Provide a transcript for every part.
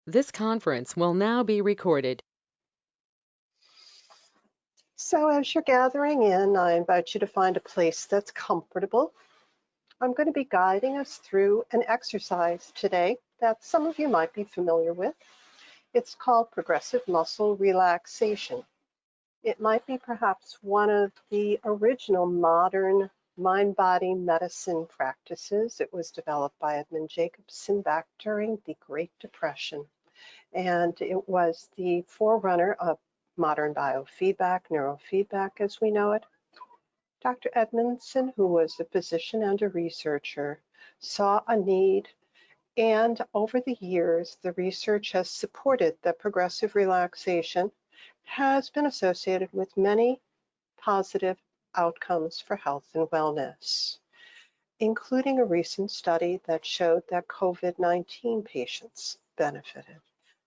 This conference will now be recorded. So as you're gathering in, I invite you to find a place that's comfortable. I'm going to be guiding us through an exercise today that some of you might be familiar with. It's called progressive muscle relaxation. It might be perhaps one of the original modern mind-body medicine practices. It was developed by Edmund Jacobson back during the Great Depression. And it was the forerunner of modern biofeedback, neurofeedback as we know it. Dr. Edmondson, who was a physician and a researcher, saw a need, and over the years, the research has supported that progressive relaxation has been associated with many positive outcomes for health and wellness, including a recent study that showed that COVID-19 patients benefited.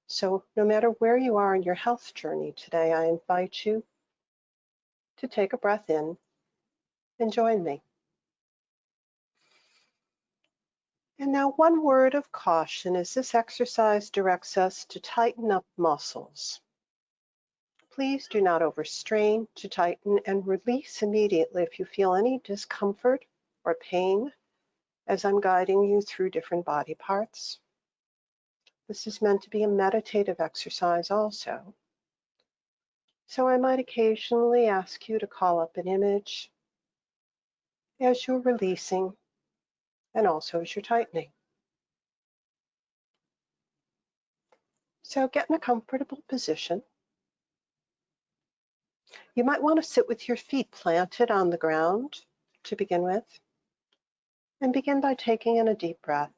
So no matter where you are in your health journey today, I invite you to take a breath in and join me. And now one word of caution as this exercise directs us to tighten up muscles. Please do not overstrain to tighten and release immediately if you feel any discomfort or pain as I'm guiding you through different body parts. This is meant to be a meditative exercise also. So I might occasionally ask you to call up an image as you're releasing and also as you're tightening. So get in a comfortable position. You might want to sit with your feet planted on the ground to begin with, and begin by taking in a deep breath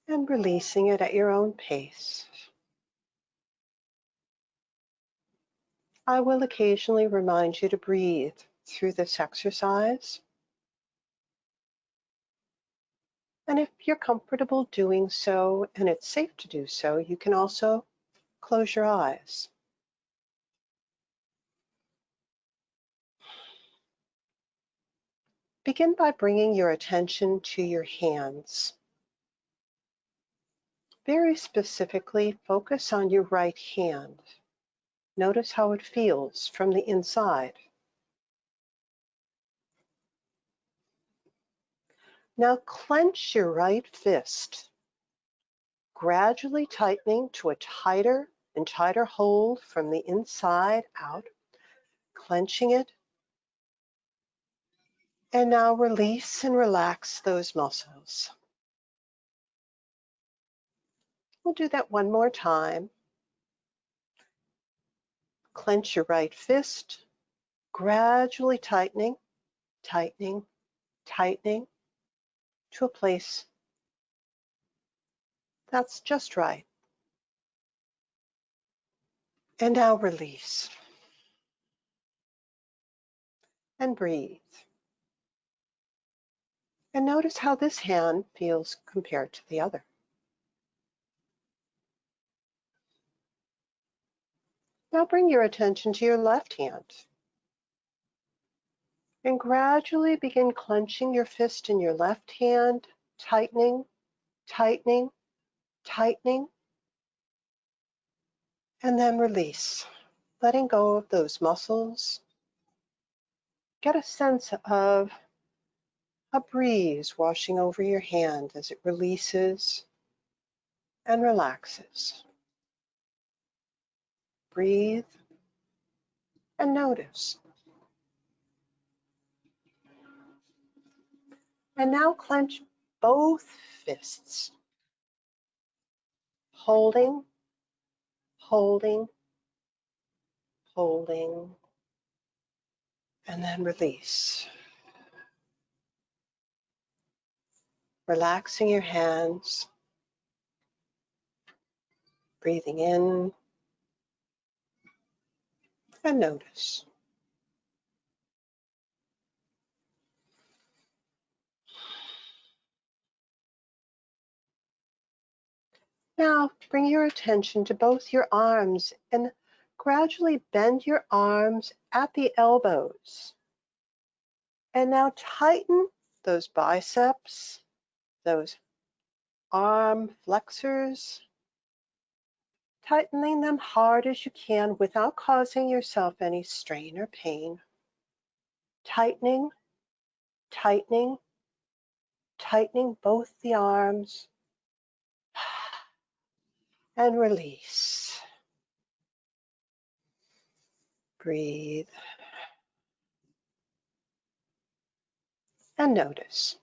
and releasing it at your own pace. I will occasionally remind you to breathe through this exercise. And if you're comfortable doing so and it's safe to do so, you can also close your eyes. Begin by bringing your attention to your hands. Very specifically, focus on your right hand. Notice how it feels from the inside. Now clench your right fist, gradually tightening to a tighter and tighter hold from the inside out, clenching it. And now release and relax those muscles. We'll do that one more time. Clench your right fist, gradually tightening, tightening, tightening to a place that's just right. And now release. And breathe. And notice how this hand feels compared to the other. Now bring your attention to your left hand. And gradually begin clenching your fist in your left hand, tightening, tightening, tightening, and then release, letting go of those muscles. Get a sense of a breeze washing over your hand as it releases and relaxes. Breathe and notice. And now clench both fists, holding, holding, holding, and then release. Relaxing your hands, breathing in, and notice. Now bring your attention to both your arms and gradually bend your arms at the elbows. And now tighten those biceps, those arm flexors, tightening them hard as you can without causing yourself any strain or pain. Tightening, tightening, tightening both the arms, and release. Breathe and notice.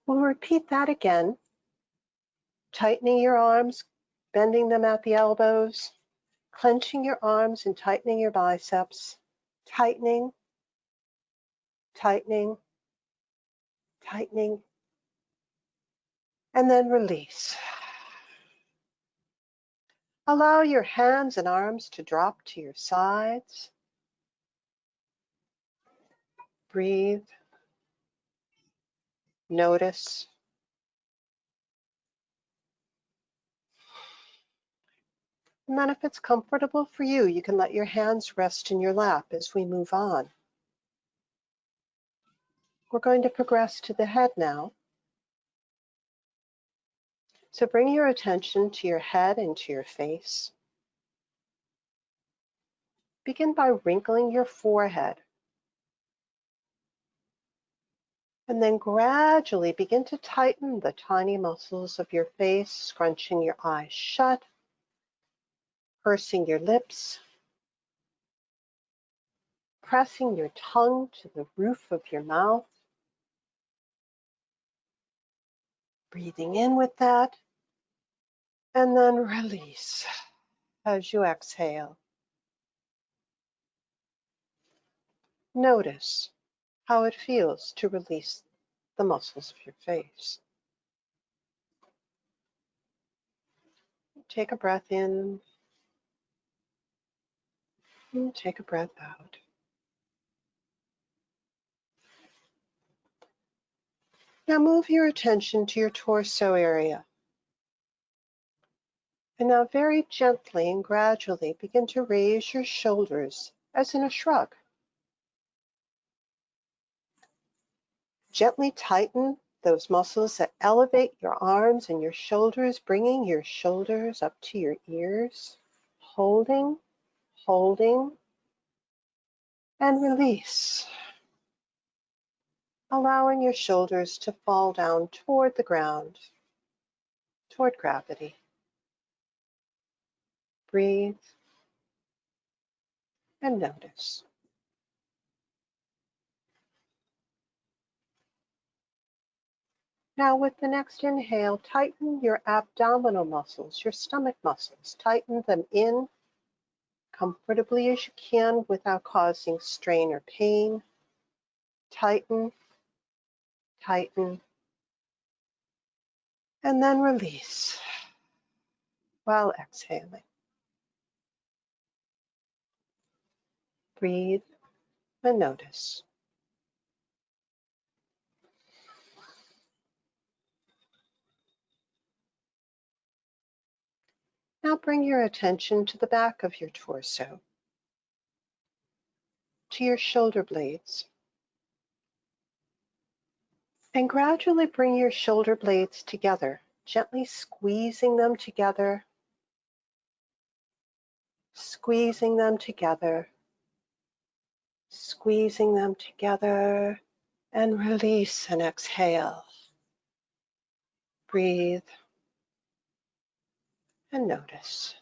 We'll repeat that again. Tightening your arms, bending them at the elbows, clenching your arms and tightening your biceps. Tightening, tightening, tightening, and then release. Allow your hands and arms to drop to your sides. Breathe. Notice. And then if it's comfortable for you, you can let your hands rest in your lap as we move on. We're going to progress to the head now. So bring your attention to your head and to your face. Begin by wrinkling your forehead. And then gradually begin to tighten the tiny muscles of your face, scrunching your eyes shut, pursing your lips, pressing your tongue to the roof of your mouth. Breathing in with that, and then release as you exhale. Notice how it feels to release the muscles of your face. Take a breath in, and take a breath out. Now move your attention to your torso area. And now very gently and gradually begin to raise your shoulders as in a shrug. Gently tighten those muscles that elevate your arms and your shoulders, bringing your shoulders up to your ears. Holding, holding, and release. Allowing your shoulders to fall down toward the ground, toward gravity. Breathe and notice. Now with the next inhale, tighten your abdominal muscles, your stomach muscles. Tighten them in comfortably as you can without causing strain or pain. Tighten, tighten, and then release while exhaling. Breathe and notice. Now bring your attention to the back of your torso, to your shoulder blades, and gradually bring your shoulder blades together, gently squeezing them together, squeezing them together, squeezing them together, and release and exhale. Breathe and notice.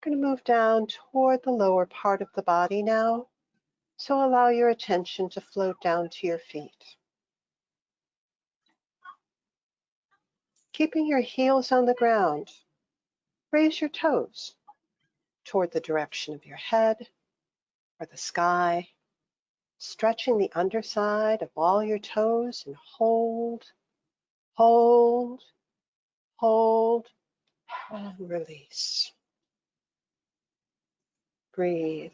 I'm going to move down toward the lower part of the body now, so allow your attention to float down to your feet. Keeping your heels on the ground, raise your toes toward the direction of your head or the sky, stretching the underside of all your toes, and hold, hold, hold, and release. Breathe.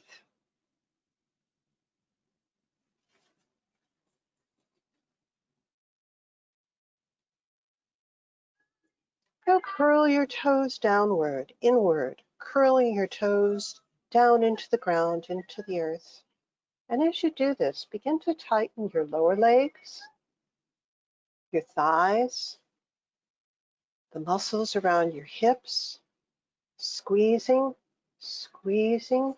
Now curl your toes downward, inward, curling your toes down into the ground, into the earth. And as you do this, begin to tighten your lower legs, your thighs, the muscles around your hips, squeezing, squeezing,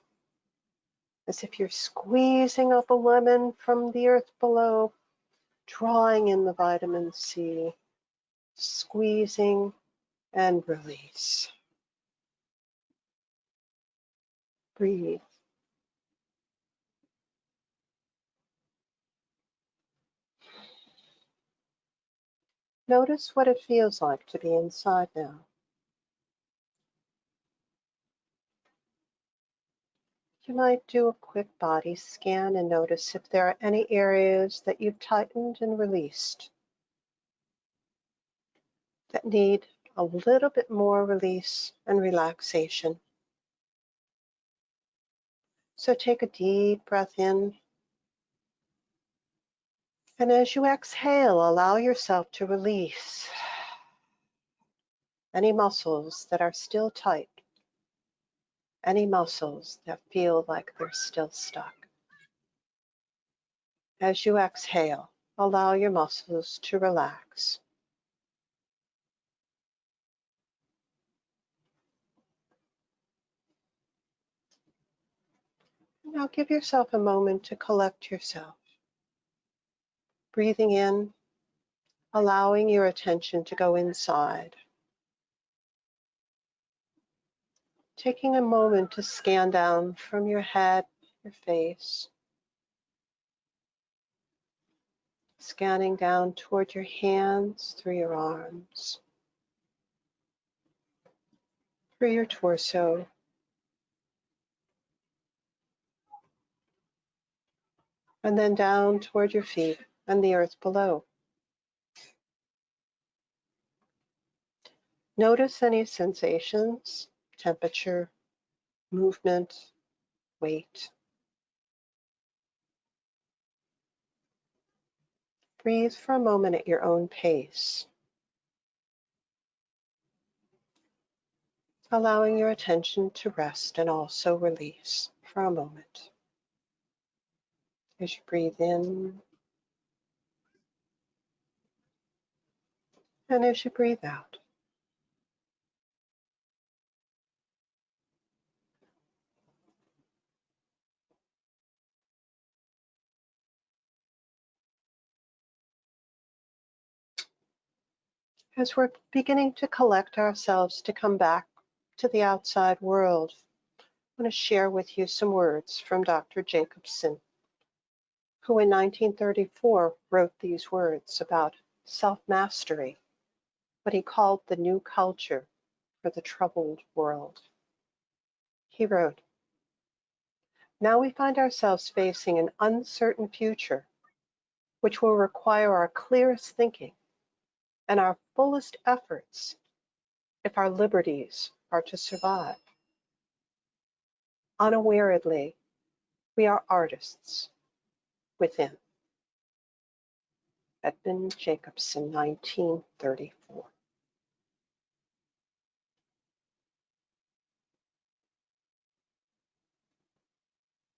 as if you're squeezing up a lemon from the earth below, drawing in the vitamin C, squeezing and release. Breathe. Notice what it feels like to be inside now. You might do a quick body scan and notice if there are any areas that you've tightened and released that need a little bit more release and relaxation. So take a deep breath in, and as you exhale, allow yourself to release any muscles that are still tight, any muscles that feel like they're still stuck. As you exhale, allow your muscles to relax. Now give yourself a moment to collect yourself. Breathing in, allowing your attention to go inside. Taking a moment to scan down from your head, your face, scanning down toward your hands, through your arms, through your torso, and then down toward your feet and the earth below. Notice any sensations, temperature, movement, weight. Breathe for a moment at your own pace, allowing your attention to rest and also release for a moment. As you breathe in and as you breathe out. As we're beginning to collect ourselves to come back to the outside world, I want to share with you some words from Dr. Jacobson, who in 1934 wrote these words about self-mastery, what he called the new culture for the troubled world. He wrote, "Now we find ourselves facing an uncertain future, which will require our clearest thinking and our fullest efforts if our liberties are to survive. Unawarely, we are artists within." Edmund Jacobson, 1934.